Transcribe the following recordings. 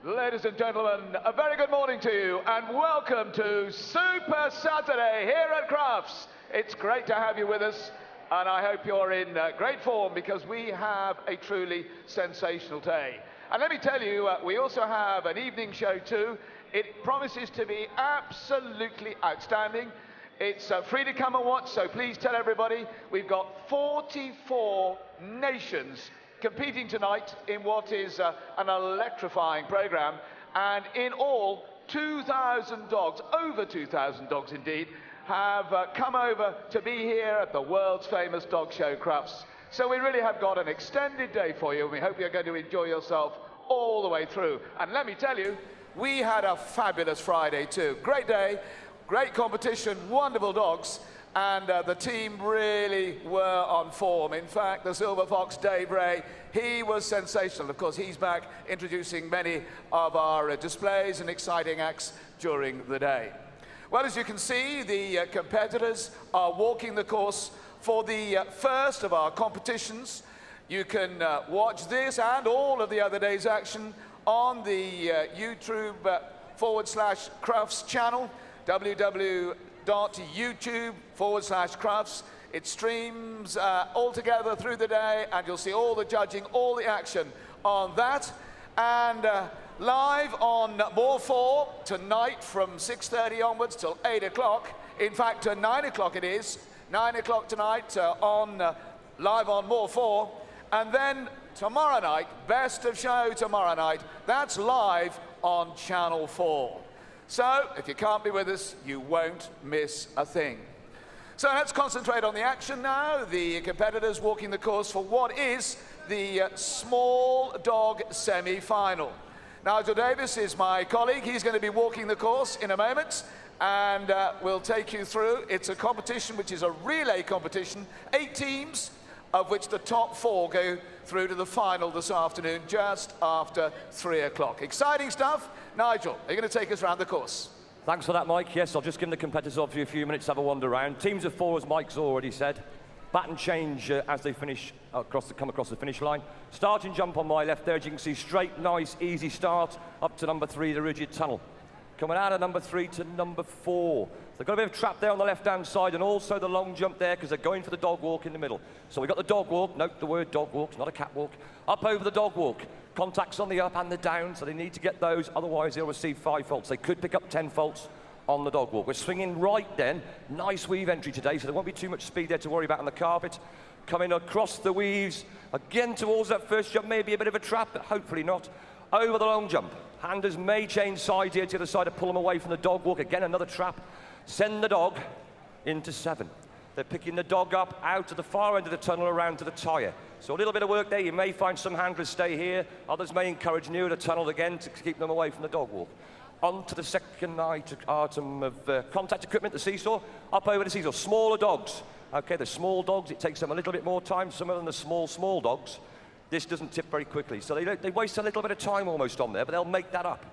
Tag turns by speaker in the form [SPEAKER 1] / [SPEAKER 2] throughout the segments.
[SPEAKER 1] Ladies and gentlemen, a very good morning to you and welcome to Super Saturday here at Crufts. It's great to have you with us and I hope you're in great form because we have a truly sensational day. And let me tell you, we also have an evening show too. It promises to be absolutely outstanding. It's free to come and watch, so please tell everybody. We've got 44 nations competing tonight in what is an electrifying program, and in all 2,000 dogs, over 2,000 dogs indeed, have come over to be here at the world's famous dog show Crufts. So we really have got an extended day for you and we hope you're going to enjoy yourself all the way through. And let me tell you, we had a fabulous Friday too. Great day, great competition, wonderful dogs. And the team really were on form. In fact, the Silver Fox, Dave Ray, he was sensational. Of course, he's back introducing many of our displays and exciting acts during the day. Well, as you can see, the competitors are walking the course for the first of our competitions. You can watch this and all of the other day's action on the YouTube/Crufts channel, www.youtube/Crufts. It streams all together through the day and you'll see all the judging, all the action on that. And live on More 4 tonight from 6:30 onwards till 8 o'clock. In fact, 9 o'clock it is. 9 o'clock tonight live on More 4. And then tomorrow night, best of show tomorrow night, that's live on Channel 4. So, if you can't be with us, you won't miss a thing. So let's concentrate on the action now. The competitors walking the course for what is the small dog semi-final. Nigel Davis is my colleague. He's going to be walking the course in a moment and we'll take you through. It's a competition which is a relay competition, 8 teams, of which the top 4 go through to the final this afternoon, just after 3 o'clock. Exciting stuff. Nigel, are you going to take us around the course?
[SPEAKER 2] Thanks for that, Mike. Yes, I'll just give the competitors a few minutes to have a wander around. Teams of 4, as Mike's already said. Bat and change as they come across the finish line. Start and jump on my left there, as you can see, straight, nice, easy start up to number 3, the rigid tunnel. Coming out of number 3 to number 4. They've got a bit of trap there on the left-hand side and also the long jump there because they're going for the dog walk in the middle. So we've got the dog walk, note the word dog walk, it's not a cat walk. Up over the dog walk. Contacts on the up and the down, so they need to get those, otherwise they'll receive 5 faults. They could pick up 10 faults on the dog walk. We're swinging right then. Nice weave entry today, so there won't be too much speed there to worry about on the carpet. Coming across the weaves, again towards that first jump, maybe a bit of a trap, but hopefully not. Over the long jump. Handers may change sides here to the other side to pull them away from the dog walk. Again, another trap. Send the dog into 7. They're picking the dog up out to the far end of the tunnel around to the tyre. So a little bit of work there. You may find some handlers stay here. Others may encourage near the tunnel again to keep them away from the dog walk. On to the second item of contact equipment, the seesaw. Up over the seesaw. Smaller dogs. Okay, the small dogs, it takes them a little bit more time. Some of them are small dogs. This doesn't tip very quickly. So they waste a little bit of time almost on there, but they'll make that up.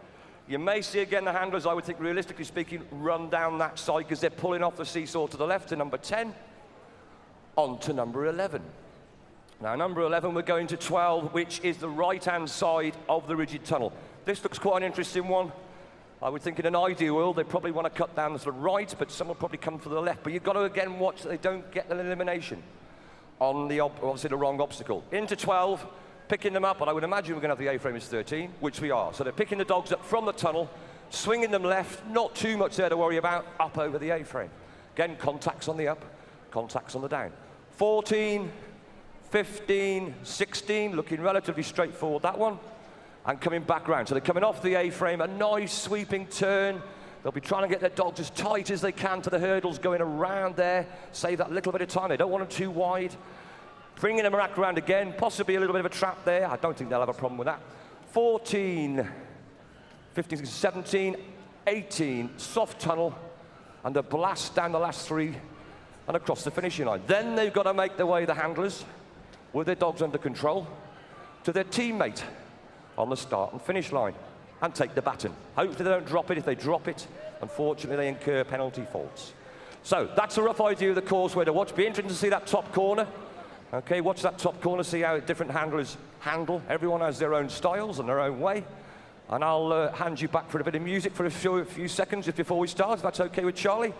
[SPEAKER 2] You may see again the handlers, I would think, realistically speaking, run down that side because they're pulling off the seesaw to the left to number 10, on to number 11. Now, number 11, we're going to 12, which is the right-hand side of the rigid tunnel. This looks quite an interesting one. I would think in an ideal world, they probably want to cut down to the right, but some will probably come to the left. But you've got to, again, watch that they don't get an elimination on the, obviously, the wrong obstacle. Into 12. Picking them up, and I would imagine we're going to have the A-frame as 13, which we are. So they're picking the dogs up from the tunnel, swinging them left, not too much there to worry about, up over the A-frame. Again, contacts on the up, contacts on the down. 14, 15, 16, looking relatively straightforward, that one, and coming back round. So they're coming off the A-frame, a nice sweeping turn. They'll be trying to get their dogs as tight as they can to the hurdles, going around there, save that little bit of time. They don't want them too wide. Bringing them back around again, possibly a little bit of a trap there. I don't think they'll have a problem with that. 14, 15, 17, 18, soft tunnel, and a blast down the last 3 and across the finishing line. Then they've got to make their way, the handlers, with their dogs under control, to their teammate on the start and finish line and take the baton. Hopefully they don't drop it. If they drop it, unfortunately, they incur penalty faults. So that's a rough idea of the course where to watch. Be interesting to see that top corner. Okay, watch that top corner, see how different handlers handle. Everyone has their own styles and their own way. And I'll hand you back for a bit of music for a few seconds just before we start, if that's okay with Charlie.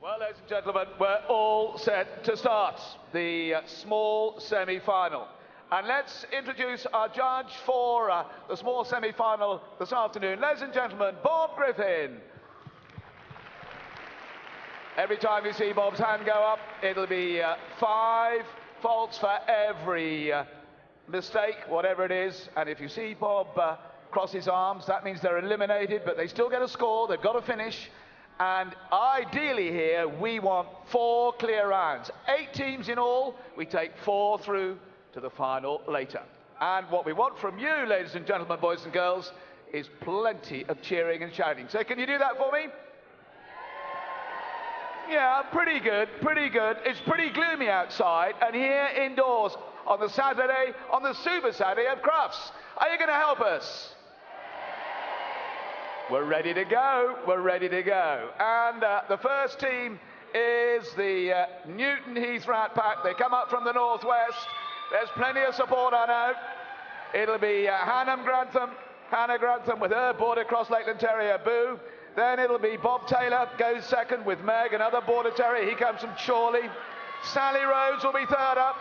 [SPEAKER 1] Well, ladies and gentlemen, we're all set to start the small semi-final. And let's introduce our judge for the small semi-final this afternoon. Ladies and gentlemen, Bob Griffin. Every time you see Bob's hand go up, it'll be 5 faults for every mistake, whatever it is. And if you see Bob cross his arms, that means they're eliminated, but they still get a score. They've got to finish. And ideally here, we want 4 clear rounds. 8 teams in all. We take 4 through to the final later. And what we want from you, ladies and gentlemen, boys and girls, is plenty of cheering and shouting. So can you do that for me? Yeah, pretty good, pretty good. It's pretty gloomy outside, and here indoors on the Saturday, on the Super Saturday of Crufts. Are you going to help us? We're ready to go, we're ready to go. And the first team is the Newton Heath Rat Pack. They come up from the northwest. There's plenty of support, I know. It'll be Hannah Grantham with her Border Cross Lakeland Terrier, Boo. Then it'll be Bob Taylor, goes second with Meg, another Border Terrier. He comes from Chorley. Sally Rhodes will be third up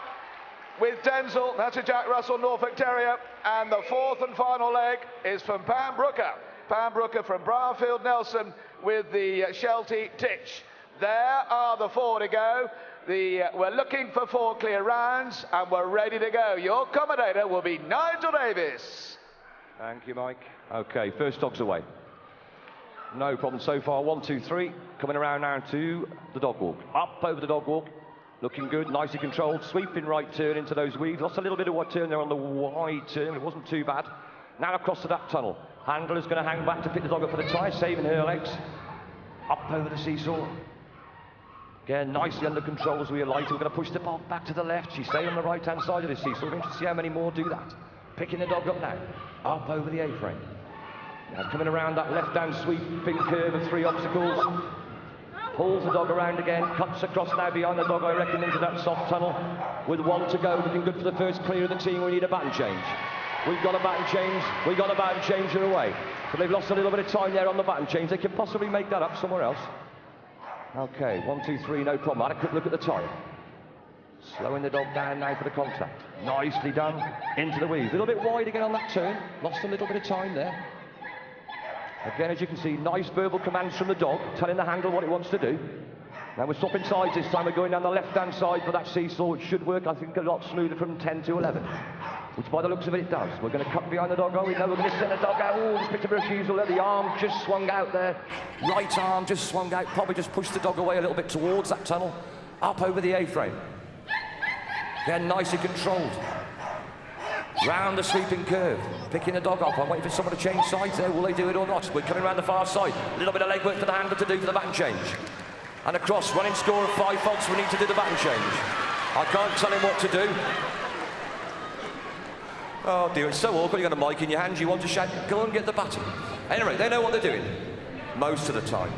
[SPEAKER 1] with Denzel. That's a Jack Russell Norfolk Terrier. And the fourth and final leg is from Pam Brooker. Pam Brooker from Briarfield Nelson with the Sheltie Titch. There are the 4 to go. We're looking for 4 clear rounds, and we're ready to go. Your commentator will be Nigel Davis.
[SPEAKER 2] Thank you, Mike. Okay, first dog's away. No problem so far. 1, 2, 3. Coming around now to the dog walk. Up over the dog walk. Looking good, nicely controlled. Sweeping right turn into those weaves. Lost a little bit of what turn there on the wide turn. It wasn't too bad. Now across to that tunnel. Handler's going to hang back to pick the dog up for the try, saving her legs. Up over the seesaw. Again, nicely under control as we alight. We're going to push the dog back to the left. She's staying on the right-hand side of the seesaw. We're going to see how many more do that. Picking the dog up now. Up over the A-frame. Now coming around that left-hand sweeping curve of 3 obstacles. Pulls the dog around again. Cuts across now behind the dog, I reckon, into that soft tunnel. With 1 to go, looking good for the first clear of the team. We need a baton change. We've got a baton change. We've got a baton changer away. But they've lost a little bit of time there on the baton change. They can possibly make that up somewhere else. Okay, 1, 2, 3, no problem. Had a quick look at the time. Slowing the dog down now for the contact. Nicely done. Into the weave. A little bit wide again on that turn. Lost a little bit of time there. Again, as you can see, nice verbal commands from the dog, telling the handle what it wants to do. Now we're swapping sides this time. We're going down the left-hand side for that seesaw, which should work, I think, a lot smoother from 10 to 11. Which, by the looks of it, it does. We're going to cut behind the dog. Oh, we know we're going to send the dog out. Oh, just picked up a refusal there. The arm just swung out there. Right arm just swung out. Probably just pushed the dog away a little bit towards that tunnel. Up over the A-frame. Again, nicely controlled. Round the sweeping curve. Picking the dog up. I'm waiting for someone to change sides there. Will they do it or not? We're coming around the far side. A little bit of legwork for the handler to do for the baton change. And across, running score of 5 faults. We need to do the baton change. I can't tell him what to do. Oh dear, it's so awkward. You've got a mic in your hand, you want to shout, go and get the baton. Anyway, they know what they're doing, most of the time.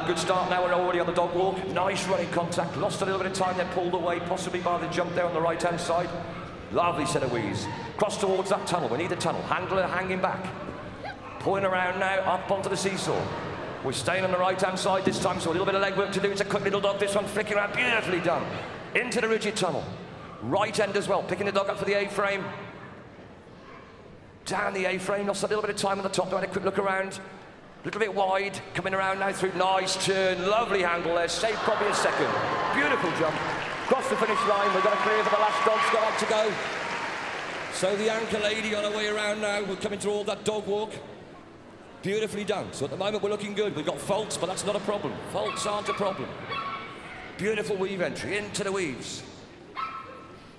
[SPEAKER 2] Good start now, we're already on the dog walk. Nice running contact, lost a little bit of time, then pulled away, possibly by the jump there on the right-hand side. Lovely set of weaves. Cross towards that tunnel, we need the tunnel. Handler hanging back. Pulling around now, up onto the seesaw. We're staying on the right-hand side this time, so a little bit of legwork to do. It's a quick little dog, this one, flicking around, beautifully done. Into the rigid tunnel. Right end as well, picking the dog up for the A-frame. Down the A-frame, lost a little bit of time on the top, had a quick look around. A little bit wide, coming around now through, nice turn, lovely handle there, saved probably a second. Beautiful jump, cross the finish line, we've got a clear for the last dog's got on to go. So the anchor lady on her way around now. We're coming through all that dog walk. Beautifully done. So at the moment we're looking good. We've got faults, but that's not a problem. Faults aren't a problem. Beautiful weave entry into the weaves.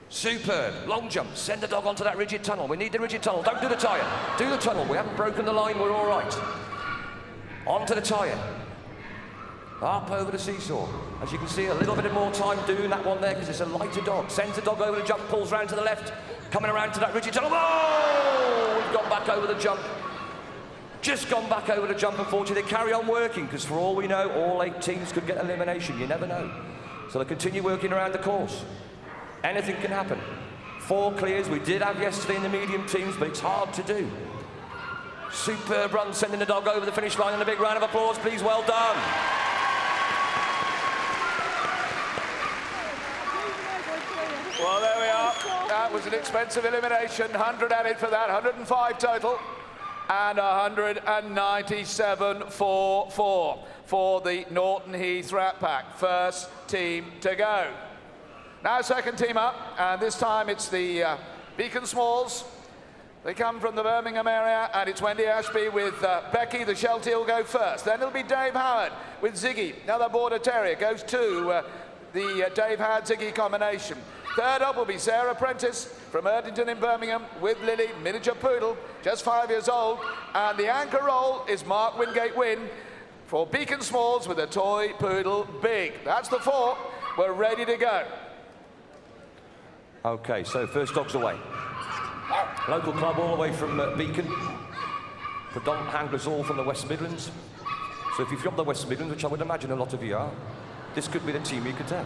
[SPEAKER 2] Superb. Long jump. Send the dog onto that rigid tunnel. We need the rigid tunnel. Don't do the tyre. Do the tunnel. We haven't broken the line. We're all right. Onto the tyre. Up over the seesaw. As you can see, a little bit more time doing that one there because it's a lighter dog. Sends the dog over the jump, pulls round to the left, coming around to that rigid tunnel. Oh! We've gone back over the jump. Just gone back over the jump, unfortunately. They carry on working because for all we know, all 8 teams could get elimination. You never know. So they continue working around the course. Anything can happen. 4 clears we did have yesterday in the medium teams, but it's hard to do. Superb run, sending the dog over the finish line, and a big round of applause, please. Well done.
[SPEAKER 1] Well, there we are. That was an expensive elimination. 100 added for that, 105 total. And 197 for the Norton Heath Rat Pack. First team to go. Now second team up, and this time it's the Beacon Smalls. They come from the Birmingham area, and it's Wendy Ashby with Becky. The Sheltie will go first. Then it'll be Dave Howard with Ziggy. Another Border Terrier goes to the Dave Howard-Ziggy combination. Third up will be Sarah Prentice from Erdington in Birmingham with Lily, miniature poodle, just 5 years old. And the anchor role is Mark Wingate Wynn for Beacon Smalls with a toy poodle Big. That's the 4. We're ready to go.
[SPEAKER 2] Okay, so first dog's away. Local club all the way from Beacon. Predominant handlers all from the West Midlands. So if you're from the West Midlands, which I would imagine a lot of you are, this could be the team you could tell.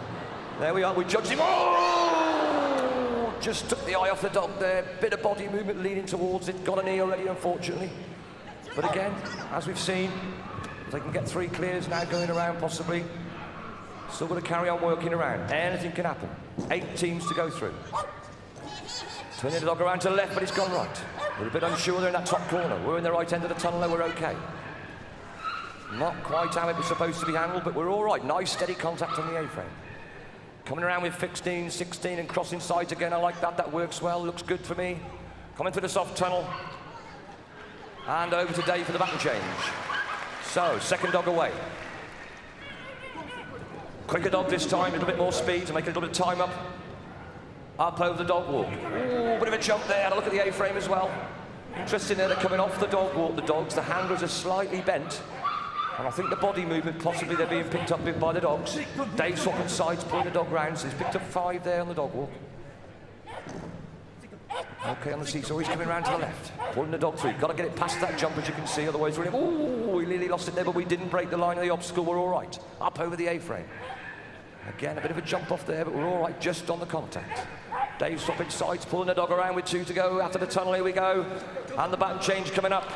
[SPEAKER 2] There we are, we judged him. Oh! Just took the eye off the dog there. Bit of body movement leaning towards it. Got an E already, unfortunately. But again, as we've seen, they can get 3 clears now going around, possibly. Still got to carry on working around. Anything can happen. 8 teams to go through. Turning the dog around to the left, but it's gone right. We're a bit unsure they're in that top corner. We're in the right end of the tunnel, though we're okay. Not quite how it was supposed to be handled, but we're all right. Nice, steady contact on the A-frame. Coming around with 15, 16, and crossing sides again. I like that. That works well. Looks good for me. Coming through the soft tunnel. And over to Dave for the baton change. So, second dog away. Quicker dog this time, a little bit more speed to make a little bit of time up. Up over the dog walk. Ooh, bit of a jump there. Have a look at the A-frame as well. Interesting there, they're coming off the dog walk, the dogs. The handlers are slightly bent. And I think the body movement, possibly they're being picked up by the dogs. Dave swapping sides, pulling the dog round. So he's picked up 5 there on the dog walk. Okay, on the seesaw, he's coming round to the left. Pulling the dog through. Got to get it past that jump, as you can see, otherwise we're in. Ooh, we nearly lost it there, but we didn't break the line of the obstacle. We're all right. Up over the A-frame. Again, a bit of a jump off there, but we're all right, just on the contact. Dave swapping sides, pulling the dog around with 2 to go. After the tunnel, here we go. And the baton change coming up.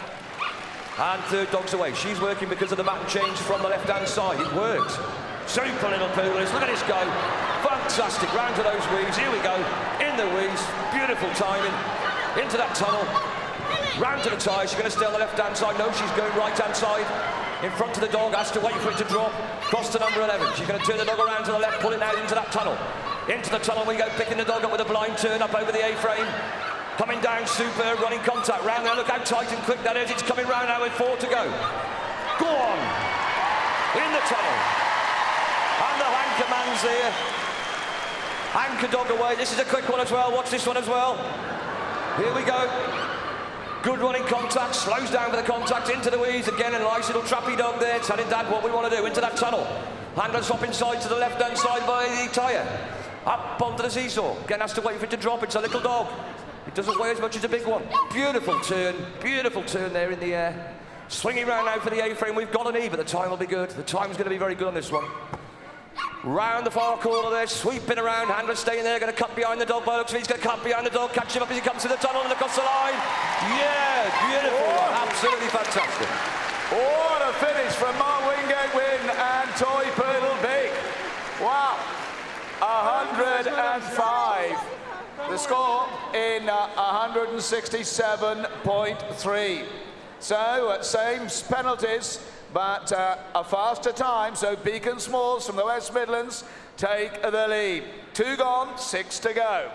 [SPEAKER 2] And third dog's away. She's working because of the baton change from the left-hand side. It worked. Super little poodles. Look at this go. Fantastic. Round to those weaves. Here we go. In the weaves. Beautiful timing. Into that tunnel. Round to the tyre. She's going to stay on the left-hand side. No, she's going right-hand side. In front of the dog. Has to wait for it to drop. Cross to number 11. She's going to turn the dog around to the left. Pull it out into that tunnel. Into the tunnel we go. Picking the dog up with a blind turn up over the A-frame. Coming down, super, running contact, round there, look how tight and quick that is, it's coming round now with 4 to go. Go on, in the tunnel, and the anchor man's there. Anchor dog away, this is a quick one as well, watch this one as well. Here we go, good running contact, slows down for the contact, into the weeds again, and a nice little trappy dog there, telling Dad what we want to do, into that tunnel. Handler swapping side to the left-hand side by the tyre. Up onto the seesaw, again has to wait for it to drop, it's a little dog. It doesn't weigh as much as a big one. Beautiful turn there in the air. Swinging round now for the A-frame. We've got an E, but the time will be good. The time's going to be very good on this one. Round the far corner there, sweeping around. Handler staying there, going to cut behind the dog. By looks, he's going to cut behind the dog, catch him up as he comes to the tunnel and across the line. Yeah, beautiful. Oh. Absolutely fantastic.
[SPEAKER 1] What a finish from Mark Wingate Wynn and Toy Poodle Big. Wow. 105. The score in 167.3. So, same penalties, but a faster time. So, Beacon Smalls from the West Midlands take the lead. 2 gone, 6 to go.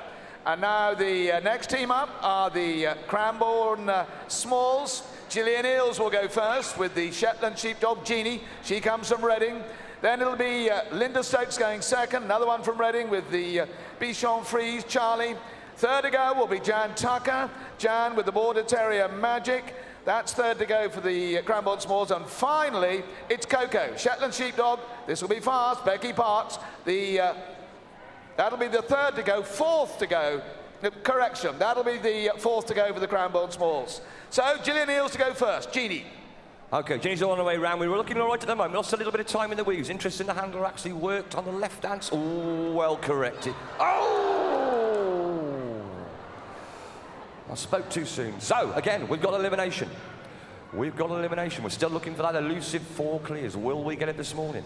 [SPEAKER 1] And now the next team up are the Cranbourne Smalls. Gillian Eales will go first with the Shetland Sheepdog, Jeannie. She comes from Reading. Then it'll be Linda Stokes going second, another one from Reading with the Bichon Frise, Charlie. Third to go will be Jan Tucker. Jan with the Border Terrier Magic. That's third to go for the Cranbourne Smalls. And finally, it's Coco, Shetland Sheepdog. This will be fast. Becky Parks. That'll be the third to go, fourth to go. Correction, that'll be the fourth to go for the Cranbourne Smalls. So, Gillian Eales to go first. Jeannie.
[SPEAKER 2] Okay, Jeannie's all on the way round. We were looking all right at the moment. Lost a little bit of time in the weaves. Interesting, the handler actually worked on the left hand. Oh, well corrected. Oh! I spoke too soon. So, again, we've got elimination. We've got elimination. We're still looking for that elusive 4 clears. Will we get it this morning?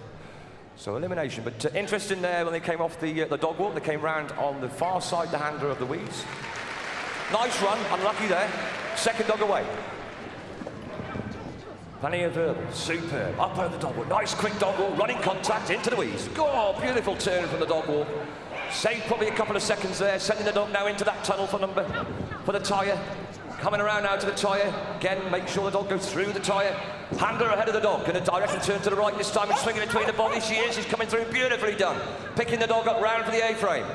[SPEAKER 2] So, elimination. But interesting there, when they came off the dog walk, they came round on the far side, the handler of the weaves. Nice run, unlucky there. Second dog away. Plenty of verbal, superb. Up over the dog walk. Nice quick dog walk, running contact into the weaves. Oh, beautiful turn from the dog walk. Saved probably a couple of seconds there, sending the dog now into that tunnel for the tyre. Coming around now to the tyre. Again, make sure the dog goes through the tyre. Handler ahead of the dog. Going to direction turn to the right this time and swinging between the body. She is. She's coming through. Beautifully done. Picking the dog up round for the A-frame.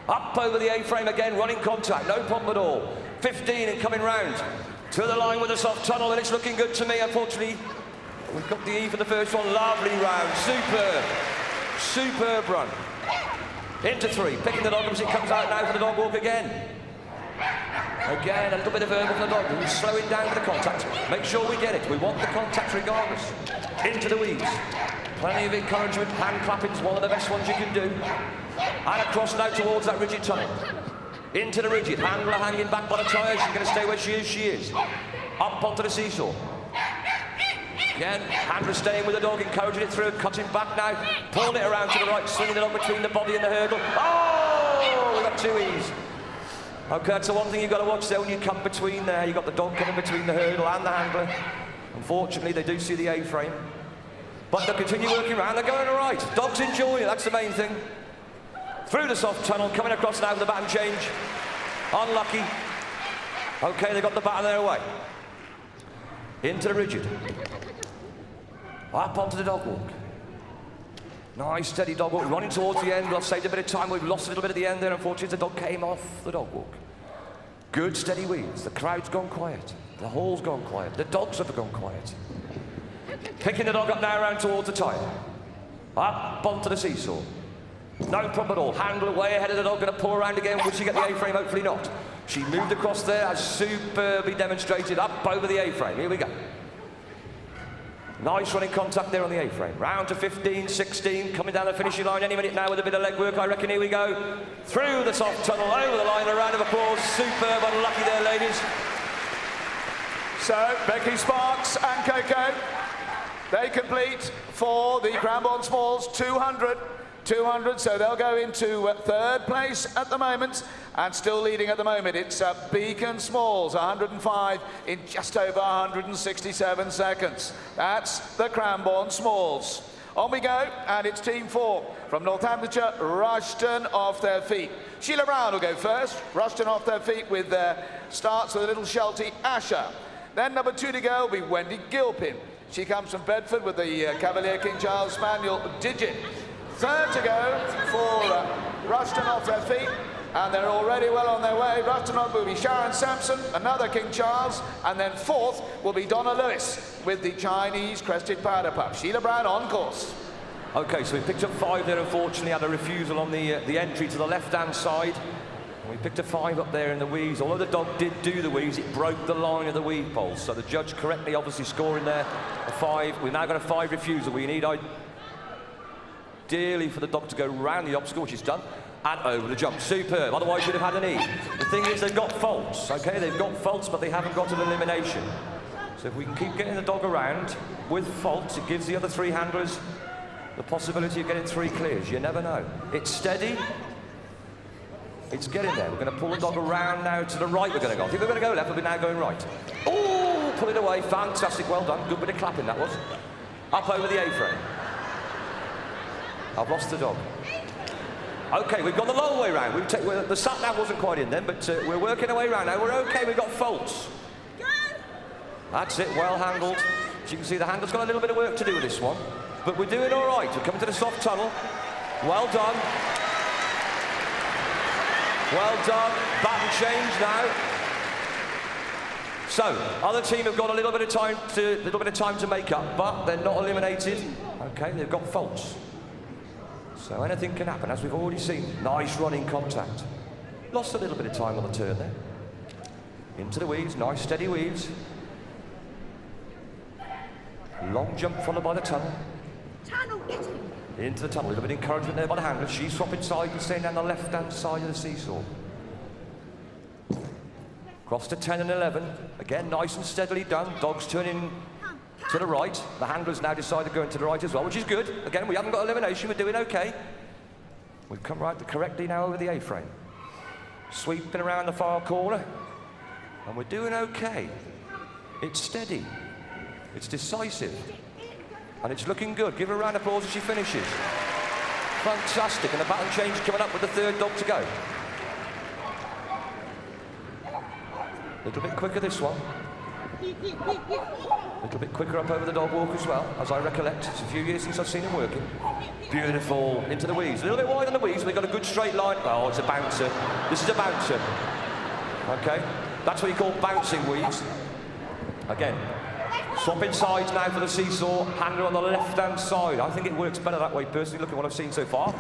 [SPEAKER 2] Up over the A-frame again, running contact. No problem at all. 15 and coming round to the line with a soft tunnel, and it's looking good to me. Unfortunately, we've got the E for the first one. Lovely round. Superb. Superb run. Into 3. Picking the dog up as it comes out now for the dog walk again. Again, a little bit of verbal for the dog. We're slowing down for the contact. Make sure we get it. We want the contact regardless. Into the weaves. Plenty of encouragement. Hand clapping's one of the best ones you can do. And across now towards that rigid tunnel. Into the rigid. Handler hanging back by the tyre. She's going to stay where she is. She is. Up onto the seesaw. Again, handler staying with the dog, encouraging it through, cutting back now. Pulling it around to the right, swinging it up between the body and the hurdle. Oh! We've got 2 E's. Okay, that's the one thing you've got to watch there when you come between there. You've got the dog coming between the hurdle and the handler. Unfortunately, they do see the A-frame. But they'll continue working around. They're going all right. Dog's enjoying it. That's the main thing. Through the soft tunnel, coming across now with the baton change. Unlucky. Okay, they got the baton there away. Into the rigid. Up onto the dog walk. Nice, steady dog walk, running towards the end. We've saved a bit of time. We've lost a little bit at the end there. Unfortunately, the dog came off the dog walk. Good, steady weaves. The crowd's gone quiet. The hall's gone quiet. The dogs have gone quiet. Picking the dog up now around towards the tyre. Up onto the seesaw. No problem at all. Handler way ahead of the dog. Going to pull around again. Will she get the A-frame? Hopefully not. She moved across there as superbly demonstrated. Up over the A-frame. Here we go. Nice running contact there on the A-frame. Round to 15, 16, coming down the finishing line any minute now with a bit of leg work, I reckon. Here we go. Through the soft tunnel, over the line, a round of applause. Superb, unlucky there, ladies.
[SPEAKER 1] So, Becky Sparks and Coco, they complete for the Cranbourne Smalls 200, so they'll go into third place at the moment, and still leading at the moment. It's Beacon Smalls, 105 in just over 167 seconds. That's the Cranbourne Smalls. On we go, and it's Team 4 from Northamptonshire, Rushton off their feet. Sheila Brown will go first. Rushton off their feet with starts with a little Sheltie Asher. Then number 2 to go will be Wendy Gilpin. She comes from Bedford with the Cavalier King Charles Spaniel Digit. Third to go for Rushton off their feet, and they're already well on their way. Rushton on will be Sharon Sampson, another King Charles, and then fourth will be Donna Lewis with the Chinese Crested Powder Puff. Sheila Brown on course.
[SPEAKER 2] Okay, so we picked up 5 there, unfortunately, had a refusal on the entry to the left-hand side. We picked a 5 up there in the weaves. Although the dog did do the weaves, it broke the line of the weave poles. So the judge correctly, obviously, scoring there a 5. We've now got a 5 refusal. We need ideally for the dog to go round the obstacle, which is done, and over the jump. Superb. Otherwise, you'd have had an E. The thing is, they've got faults, okay? They've got faults, but they haven't got an elimination. So if we can keep getting the dog around with faults, it gives the other 3 handlers the possibility of getting 3 clears. You never know. It's steady. It's getting there. We're going to pull the dog around now to the right. We're going to go. I think we're going to go left, but we're now going right. Oh, pull it away. Fantastic. Well done. Good bit of clapping, that was. Up over the A-frame. I've lost the dog. Okay, we've gone the long way round. The sat-nav wasn't quite in then, but we're working our way round now. We're okay, we've got faults. That's it, well handled. As you can see, the handle's got a little bit of work to do with this one, but we're doing all right. We're coming to the soft tunnel. Well done. Well done. Baton change now. So, other team have got a little bit of time to make up, but they're not eliminated. Okay, they've got faults. So anything can happen, as we've already seen. Nice running contact. Lost a little bit of time on the turn there. Into the weeds, nice steady weeds. Long jump followed by the tunnel.
[SPEAKER 3] Tunnel, get him.
[SPEAKER 2] Into the tunnel, a little bit of encouragement there by the handler. She's swapping side and staying down the left-hand side of the seesaw. Cross to 10 and 11. Again, nice and steadily done. Dog's turning to the right. The handler's now decided going to the right as well, which is good. Again, we haven't got elimination. We're doing okay. We've come right correctly now over the A-frame. Sweeping around the far corner. And we're doing okay. It's steady. It's decisive. And it's looking good. Give her a round of applause as she finishes. Fantastic. And the baton change coming up with the third dog to go. A little bit quicker this one. A little bit quicker up over the dog walk as well, as I recollect. It's a few years since I've seen him working. Beautiful. Into the weeds. A little bit wide on the weeds, but they've got a good straight line. Oh, it's a bouncer. This is a bouncer. Okay? That's what you call bouncing weeds. Again. Swapping sides now for the seesaw. Handler on the left-hand side. I think it works better that way, personally, looking at what I've seen so far.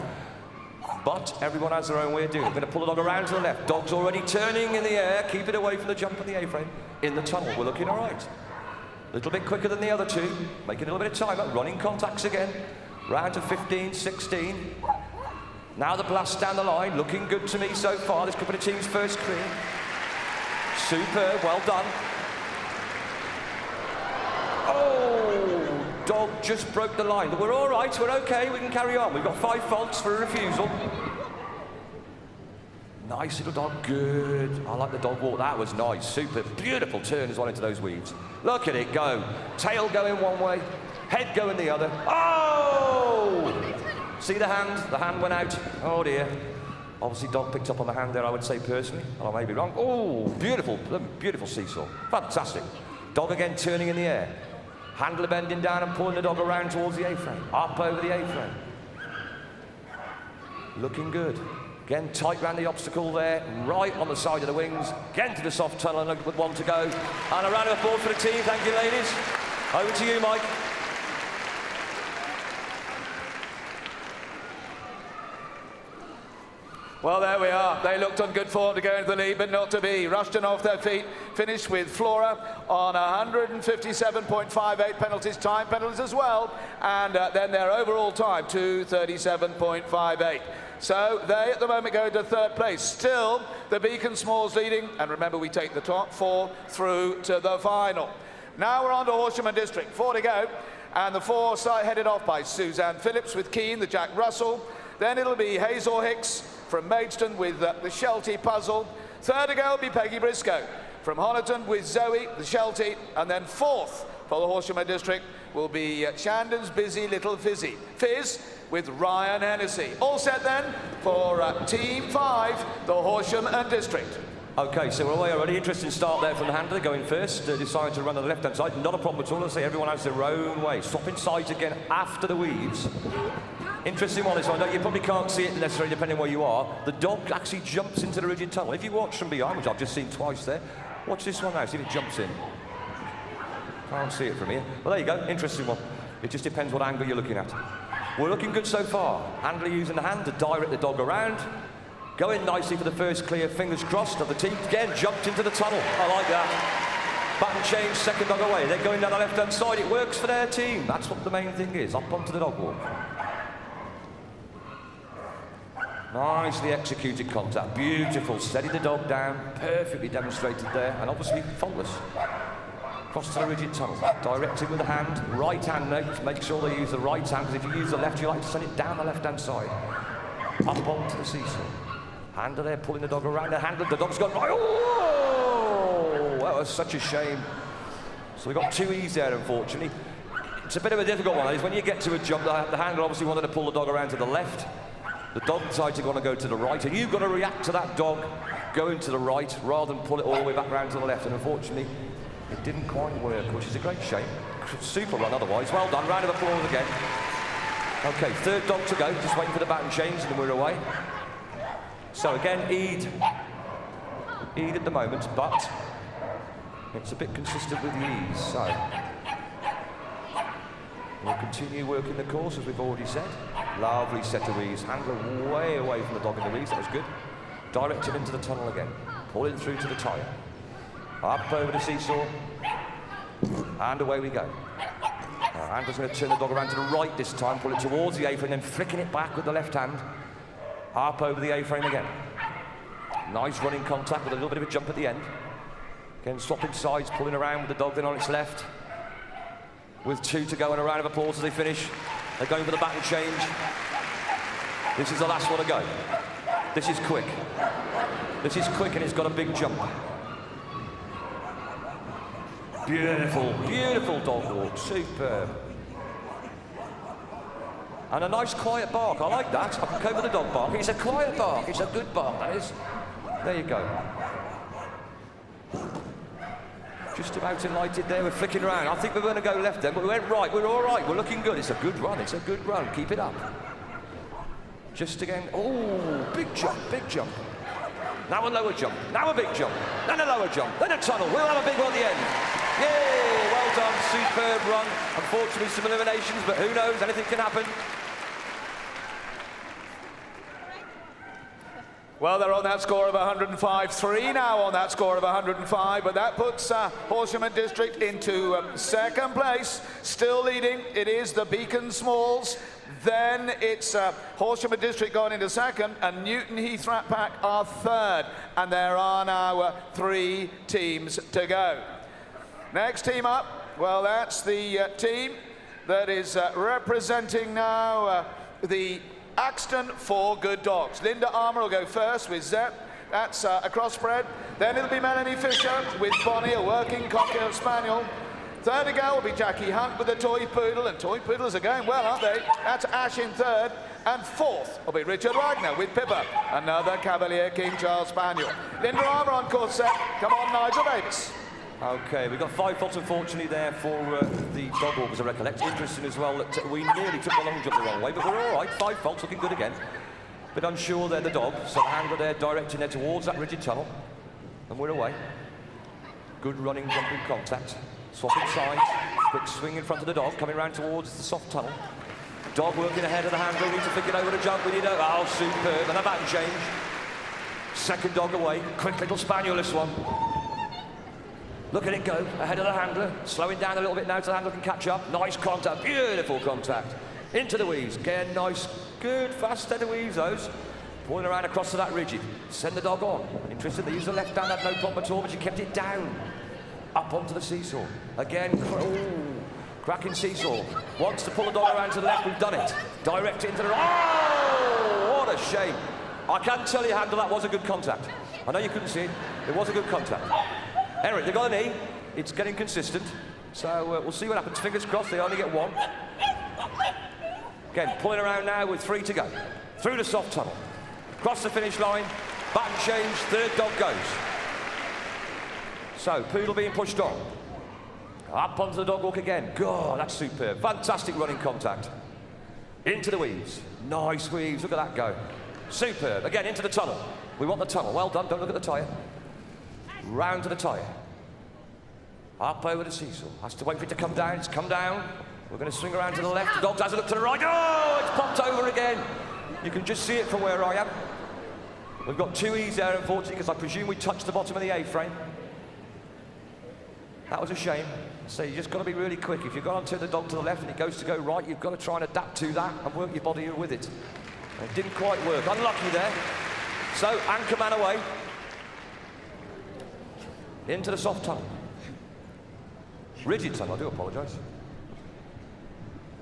[SPEAKER 2] But everyone has their own way of doing it. We're going to pull the dog around to the left. Dog's already turning in the air. Keep it away from the jump on the A-frame. In the tunnel, we're looking all right. A little bit quicker than the other two. Making a little bit of time up. Running contacts again. Round to 15, 16. Now the blast down the line. Looking good to me so far. This couple of teams first clear. Superb. Well done. Oh, dog just broke the line. But we're all right. We're okay. We can carry on. We've got 5 faults for a refusal. Nice little dog, good. I like the dog walk, that was nice. Super, beautiful turn as well into those weeds. Look at it go. Tail going one way, head going the other. Oh! See the hand went out. Oh dear. Obviously dog picked up on the hand there, I would say personally. I may be wrong. Oh, beautiful, beautiful seesaw. Fantastic. Dog again turning in the air. Handler bending down and pulling the dog around towards the A-frame. Up over the A-frame. Looking good. Again, tight round the obstacle there, right on the side of the wings. Again to the soft tunnel and with 1 to go. And a round of applause for the team. Thank you, ladies. Over to you, Mike.
[SPEAKER 1] Well, there we are. They looked on good form to go into the lead, but not to be. Rushton off their feet, finished with Flora on 157.58 penalties, time penalties as well, and then their overall time, 2:37.58. So they, at the moment, go into 3rd place. Still, the Beacon Smalls leading, and remember, we take the top 4 through to the final. Now we're on to Horsham and District. 4 to go, and the 4 side headed off by Suzanne Phillips with Keane, the Jack Russell. Then it'll be Hazel Hicks from Maidstone with the Sheltie Puzzle. 3rd to go will be Peggy Briscoe from Honiton with Zoe, the Sheltie. And then 4th for the Horsham and District will be Shandon's Busy Little Fizz with Ryan Hennessy. All set then for Team 5, the Horsham and District.
[SPEAKER 2] Okay, so we're away already. Interesting start there from the handler going first. Decided to run on the left-hand side. Not a problem at all. Let's say everyone has their own way. Swapping sides again after the weeds. Interesting one, this one. You probably can't see it necessarily depending where you are. The dog actually jumps into the rigid tunnel. If you watch from behind, which I've just seen twice there, watch this one now, see if it jumps in. Can't see it from here. Well, there you go, interesting one. It just depends what angle you're looking at. We're looking good so far. Handler using the hand to direct the dog around. Going nicely for the first clear, fingers crossed, of the team. Again, jumped into the tunnel. I like that. Baton change, second dog away. They're going down the left-hand side. It works for their team. That's what the main thing is, up onto the dog walk. Nicely executed contact, beautiful, steady the dog down, perfectly demonstrated there, and obviously faultless. Cross to the rigid tunnel, directed with the hand, right hand note, make sure they use the right hand, because if you use the left, you like to send it down the left-hand side. Up onto the seesaw. Handler there, pulling the dog around, the dog's gone right, oh! That was such a shame. So we got 2 E's there, unfortunately. It's a bit of a difficult one, is when you get to a jump, the handler obviously wanted to pull the dog around to the left. The dog decides to want to go to the right, and you've got to react to that dog going to the right rather than pull it all the way back round to the left. And unfortunately, it didn't quite work, which is a great shame. Super run otherwise. Well done. Round of applause again. Okay, third dog to go. Just waiting for the baton change, and then we're away. So again, Eid at the moment, but it's a bit consistent with the ease. So we'll continue working the course, as we've already said. Lovely set of weaves. Handler way away from the dog in the weaves. That was good. Directed into the tunnel again. Pulling through to the tyre. Up over the seesaw. And away we go. Handler's going to turn the dog around to the right this time. Pull it towards the A-frame, then flicking it back with the left hand. Up over the A-frame again. Nice running contact with a little bit of a jump at the end. Again, swapping sides, pulling around with the dog then on its left. With 2 to go and a round of applause as they finish. They're going for the baton change. This is the last one to go. This is quick. This is quick, and it's got a big jump. Beautiful, beautiful dog walk. Superb. And a nice quiet bark. I like that. I can cope with the dog bark. It's a quiet bark. It's a good bark, that is. There you go. Just about enlightened there. We're flicking around. I think we're going to go left then, but we went right. We're all right. We're looking good. It's a good run. It's a good run. Keep it up. Just again. Oh, big jump, big jump. Now a lower jump. Now a big jump. Then a lower jump. Then a tunnel. We'll have a big one at the end. Yay! Well done. Superb run. Unfortunately, some eliminations, but who knows? Anything can happen.
[SPEAKER 1] Well, they're on that score of 105. 3 now on that score of 105, but that puts Horsham and District into second place. Still leading, it is the Beacon Smalls. Then it's Horsham and District going into second, and Newton Heath Rat Pack are third. And there are now 3 teams to go. Next team up, well, that's the team that is representing now the Axton 4 Good Dogs. Linda Armour will go first with Zep. That's a crossbred. Then it'll be Melanie Fisher with Bonnie, a working cocker spaniel. Third to go will be Jackie Hunt with the Toy Poodle, and Toy Poodles are going well, aren't they? That's Ash in third. And fourth will be Richard Wagner with Pippa, another Cavalier King Charles Spaniel. Linda Armour on course set. Come on, Nigel Davis.
[SPEAKER 2] Okay, we've got 5 faults, unfortunately, there for the dog walkers, I recollect. Interesting as well that we nearly took the long jump the wrong way, but we're all right. 5 faults, looking good again. Bit unsure there, the dog, so the handler there directing there towards that rigid tunnel, and we're away. Good running, jumping contact. Swapping sides, quick swing in front of the dog, coming round towards the soft tunnel. Dog working ahead of the handler, we need to flick it over the jump, we need a, oh, superb, and a baton change. Second dog away, quick little spaniel this one. Look at it go, ahead of the handler, slowing down a little bit now so the handler can catch up. Nice contact, beautiful contact. Into the weaves, again, nice, good, fast, steady weaves, those. Pulling around across to that rigid, send the dog on. Interesting, they used the left hand, had no problem at all, but she kept it down. Up onto the seesaw. Again, cracking seesaw. Wants to pull the dog around to the left, we've done it. Direct it into the right. Oh, what a shame. I can tell you, handler, that was a good contact. I know you couldn't see it, it was a good contact. Henrik, they got a knee, it's getting consistent, so we'll see what happens. Fingers crossed, they only get 1. Again, pulling around now with 3 to go. Through the soft tunnel, across the finish line, baton change, third dog goes. So, Poodle being pushed on. Up onto the dog walk again. God, that's superb. Fantastic running contact. Into the weaves. Nice weaves, look at that go. Superb, again into the tunnel. We want the tunnel, well done, don't look at the tyre. Round to the tyre. Up over the seesaw. Has to wait for it to come down. It's come down. We're going to swing around to the left. The dog has a look to the right. Oh, it's popped over again. You can just see it from where I am. We've got 2 E's there, unfortunately, because I presume we touched the bottom of the A-frame. That was a shame. So you just got to be really quick. If you've got to turn the dog to the left and it goes to go right, you've got to try and adapt to that and work your body with it. And it didn't quite work. Unlucky there. So, anchor man away. Into the soft tunnel. Rigid tunnel, I do apologise.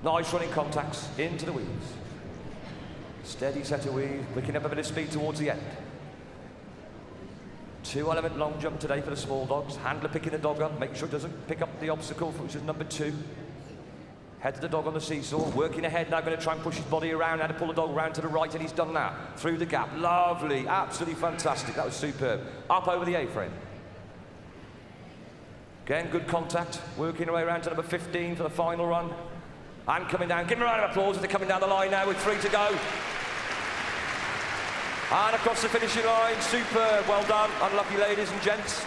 [SPEAKER 2] Nice running contacts into the weaves. Steady set of weaves, picking up a bit of speed towards the end. 2-element long jump today for the small dogs. Handler picking the dog up, make sure it doesn't pick up the obstacle, which is number 2. Head to the dog on the seesaw, working ahead now, going to try and push his body around, now to pull the dog round to the right, and he's done that. Through the gap, lovely, absolutely fantastic, that was superb. Up over the A-frame. Again, good contact, working her way around to number 15 for the final run. And coming down, give them a round of applause as they're coming down the line now with 3 to go. And across the finishing line, superb, well done, unlucky ladies and gents.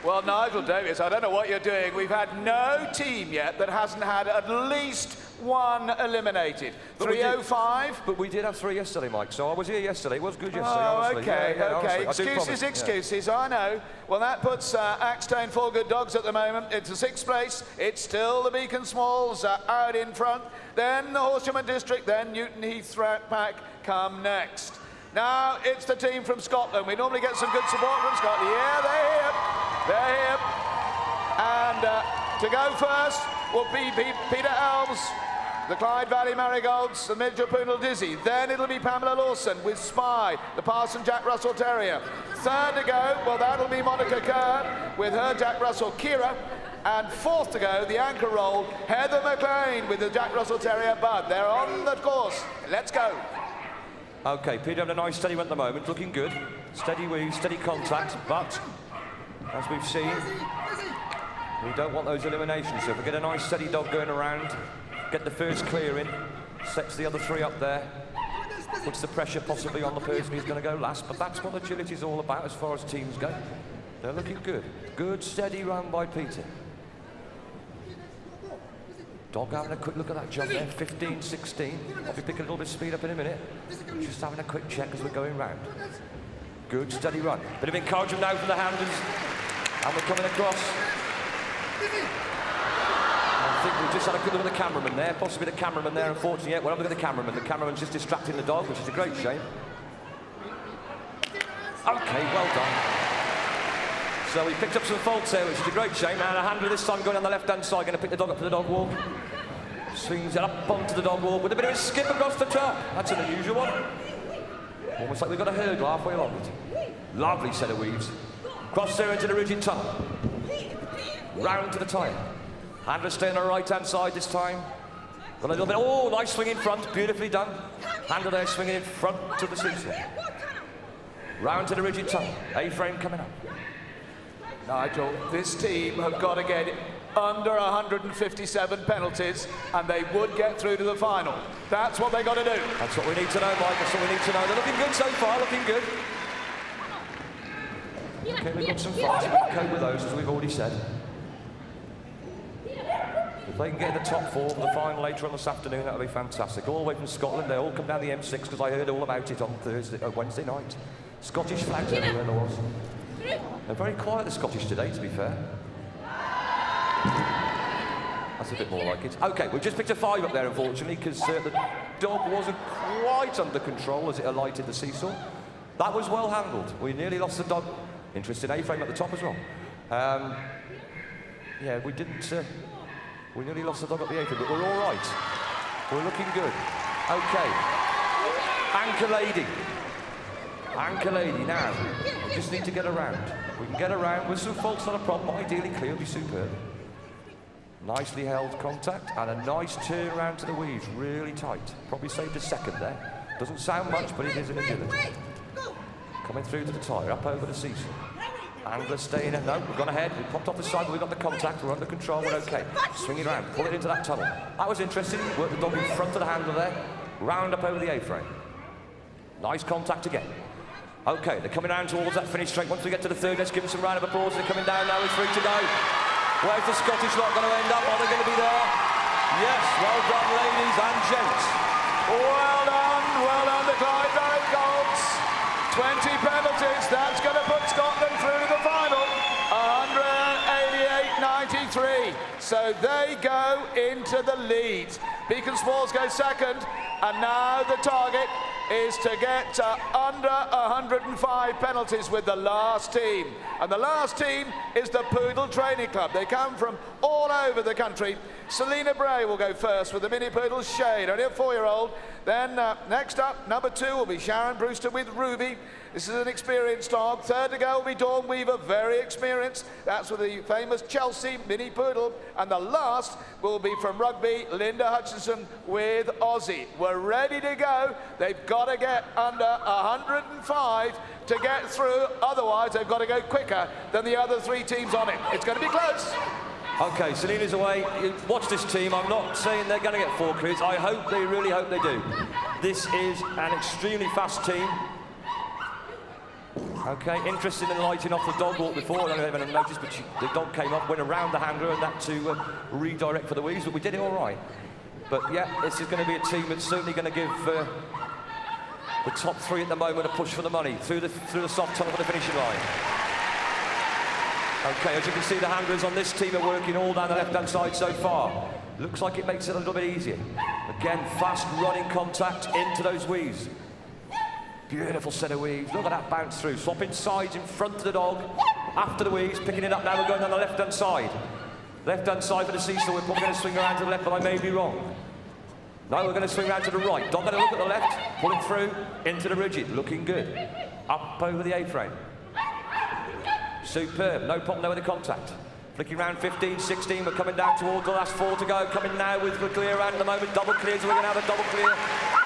[SPEAKER 1] Well, Nigel Davies, I don't know what you're doing. We've had no team yet that hasn't had at least one eliminated. 305.
[SPEAKER 2] But we did have 3 yesterday, Mike, so I was here yesterday. It was good yesterday,
[SPEAKER 1] Oh,
[SPEAKER 2] honestly.
[SPEAKER 1] okay,
[SPEAKER 2] Yeah,
[SPEAKER 1] okay.
[SPEAKER 2] honestly.
[SPEAKER 1] Excuses, I know. Well, that puts Axtone 4 Good Dogs at the moment. It's the 6th place. It's still the Beacon Smalls out in front. Then the Horsham District, then Newton Heath Pack come next. Now, it's the team from Scotland. We normally get some good support from Scotland. Yeah, they're here. They're here. And to go first will be Peter Elves, the Clyde Valley Marigolds, the Midger Poonal Dizzy. Then it'll be Pamela Lawson with Spy, the Parson Jack Russell Terrier. 3rd to go, well, that'll be Monica Kerr with her Jack Russell Kira. And 4th to go, the anchor roll, Heather McLean with the Jack Russell Terrier Bud. They're on the course. Let's go.
[SPEAKER 2] Okay, Peter having a nice steady run at the moment, looking good. Steady weave, steady contact, but as we've seen, we don't want those eliminations. So if we get a nice steady dog going around, get the first clear in, sets the other 3 up there, puts the pressure possibly on the person who's going to go last, but that's what agility is all about as far as teams go. They're looking good. Good, steady run by Peter. Dog having a quick look at that jump there, 15, 16. I'll be picking a little bit of speed up in a minute. Just having a quick check as we're going round. Good, steady run. Bit of encouragement now from the handlers. And we're coming across. I think we've just had a good look at the cameraman there, possibly the cameraman there, unfortunately. Well, look at the cameraman. The cameraman's just distracting the dog, which is a great shame. Okay, well done. So we picked up some faults there, which is a great shame. And a handler this time going on the left-hand side, going to pick the dog up for the dog walk. Swings it up onto the dog walk with a bit of a skip across the top. That's an unusual one. Almost like we've got a hurdle halfway along it. Lovely set of weaves. Cross there into the rigid tunnel. Round to the tyre. Handler staying on the right-hand side this time. Got a little bit, oh, nice swing in front, beautifully done. Handler there swinging in front to the seesaw. Round to the rigid tunnel. A-frame coming up.
[SPEAKER 1] Nigel, this team have got to get under 157 penalties and they would get through to the final. That's what they got to do.
[SPEAKER 2] That's what we need to know, Mike. That's what we need to know. They're looking good so far, looking good. Okay, we've got some fights. We can cope with those, as we've already said. If they can get in the top 4 for the final later on this afternoon, that'll be fantastic. All the way from Scotland, they all come down the M6 because I heard all about it on Wednesday night. Scottish flags everywhere there was. They're very quiet, the Scottish today, to be fair. That's a bit more like it. Okay, we've just picked a 5 up there, unfortunately, because the dog wasn't quite under control as it alighted the seesaw. That was well handled. We nearly lost the dog. Interesting A-frame at the top as well. Yeah, we didn't... we nearly lost the dog at the A-frame, but we're all right. We're looking good. Okay. Anchor lady. Anchor lady, now. We just need to get around. We can get around with some faults, not a problem. Ideally clear, will be superb. Nicely held contact and a nice turn around to the weaves, really tight. Probably saved a second there. Doesn't sound much, but it is an agility. Coming through to the tyre, up over the seesaw. Angler staying in. No, we've gone ahead. We popped off the side, but we've got the contact. We're under control. We're okay. Swing it around. Pull it into that tunnel. That was interesting. Work the dog in front of the handler there. Round up over the A-frame. Nice contact again. Okay, they're coming around towards that finish straight. Once we get to the 3rd, let's give them some round of applause. They're coming down now with 3 to go. Where's the Scottish lot going to end up? Are they going to be there? Yes, well done, ladies and gents.
[SPEAKER 1] Well done, the Clyde Marigolds. 20 penalties, that's going to put Scotland through to the final. 188.93. So they go into the lead. Beacon Smalls go second, and now the target is to get under 105 penalties with the last team. And the last team is the Poodle Training Club. They come from all over the country. Selena Bray will go first with the Mini Poodle Shade, only a 4-year-old. Then next up, number 2 will be Sharon Brewster with Ruby. This is an experienced dog. Third to go will be Dawn Weaver, very experienced. That's with the famous Chelsea Mini Poodle. And the last will be from Rugby, Linda Hutchinson with Aussie. We're ready to go. They've got to get under 105 to get through. Otherwise, they've got to go quicker than the other three teams on it. It's going to be close.
[SPEAKER 2] Okay, Selena's away. You watch this team. I'm not saying they're going to get 4 clears. I hope, they really hope they do. This is an extremely fast team. Okay, interested in lighting off the dog walk before. I don't know if anyone noticed, but the dog came up, went around the handler, and that to redirect for the weaves, but we did it all right. But yeah, this is going to be a team that's certainly going to give the top 3 at the moment a push for the money through the soft tunnel for the finishing line. Okay, as you can see, the handlers on this team are working all down the left-hand side so far. Looks like it makes it a little bit easier. Again, fast running contact into those weaves. Beautiful set of weaves. Look at that bounce through. Swapping sides in front of the dog. After the weaves, picking it up now. We're going down the left-hand side. Left-hand side for the seesaw. We're probably going to swing around to the left, but I may be wrong. No, we're going to swing around to the right. Dog going to look at the left. Pull it through into the rigid. Looking good. Up over the A-frame. Superb. No problem there with the contact. Flicking round 15, 16. We're coming down towards the last 4 to go. Coming now with the clear round at the moment. Double clear, so we're going to have a double clear.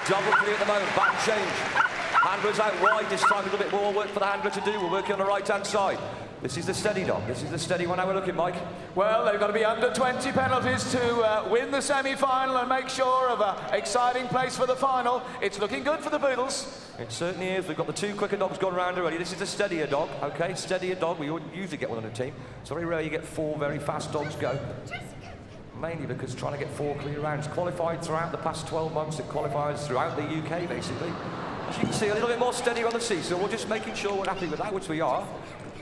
[SPEAKER 2] Double clear at the moment. Back change. Handler's out wide this time. A little bit more work for the handler to do. We're working on the right-hand side. This is the steady dog. This is the steady one. How we're looking, Mike? Well, they've got to be under 20 penalties to win the semi-final and make sure of an exciting place for the final. It's looking good for the Poodles. It certainly is. We've got the 2 quicker dogs gone around already. This is the steadier dog, okay? Steadier dog. We wouldn't usually get one on a team. It's very rare you get 4 very fast dogs go. Mainly because trying to get 4 clear rounds. Qualified throughout the past 12 months. It qualifies throughout the UK, basically. As you can see, a little bit more steady on the seesaw. We're just making sure we're happy with that, which we are.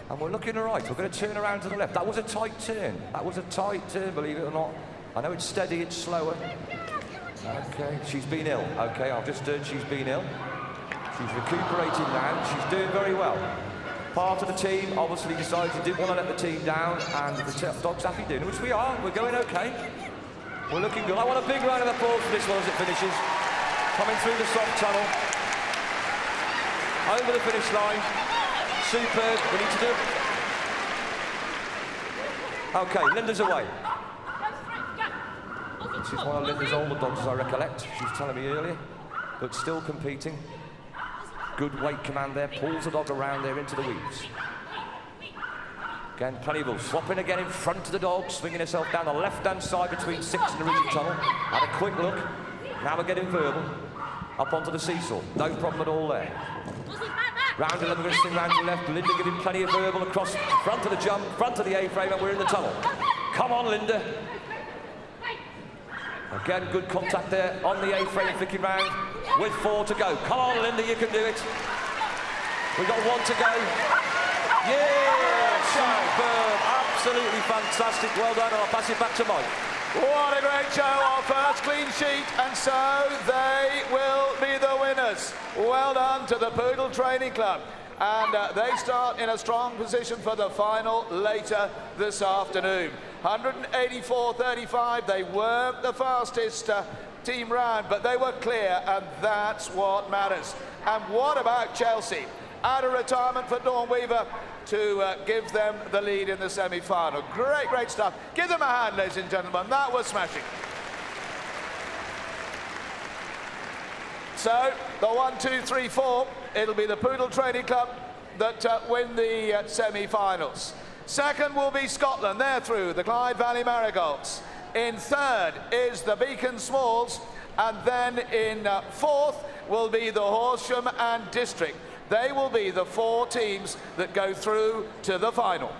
[SPEAKER 2] And we're looking all right. We're going to turn around to the left. That was a tight turn. That was a tight turn, believe it or not. I know it's steady, it's slower. Okay, she's been ill. Okay, I've just heard she's been ill. She's recuperating now. She's doing very well. Part of the team obviously decided she didn't want to let the team down, and the dog's happy doing it, which we are. We're going okay. We're looking good. I want a big round of applause for this one as it finishes. Coming through the soft tunnel. Over the finish line. Superb. We need to do it. Okay, Linda's away. This is one of Linda's older dogs, as I recollect. She was telling me earlier, but still competing. Good weight command there. Pulls the dog around there into the weaves. Again, plenty of balls. Swapping again in front of the dog, swinging herself down the left-hand side between 6 and the rigid tunnel. Had a quick look. Now we're getting verbal. Up onto the seesaw. No problem at all there. Round 11, we're going to swing round to the left. Linda giving plenty of verbal across front of the jump, front of the A-frame, and we're in the tunnel. Come on, Linda. Again, good contact there on the A-frame, flicking round with 4 to go. Come on, Linda, you can do it. We've got 1 to go. Yeah, superb. Absolutely fantastic. Well done, and I'll pass it back to Mike. What a great show, our first clean sheet, and so they will be the winners. Well done to the Poodle Training Club. And they start in a strong position for the final later this afternoon. 184.35, they weren't the fastest team round, but they were clear, and that's what matters. And what about Chelsea? Out of retirement for Dawn Weaver to give them the lead in the semi-final. Great, great stuff. Give them a hand, ladies and gentlemen. That was smashing. So, the 1, 2, 3, 4, it'll be the Poodle Training Club that win the semi-finals. Second will be Scotland. They're through, the Clyde Valley Marigolds. In third is the Beacon Smalls. And then in fourth will be the Horsham and District. They will be the 4 teams that go through to the final.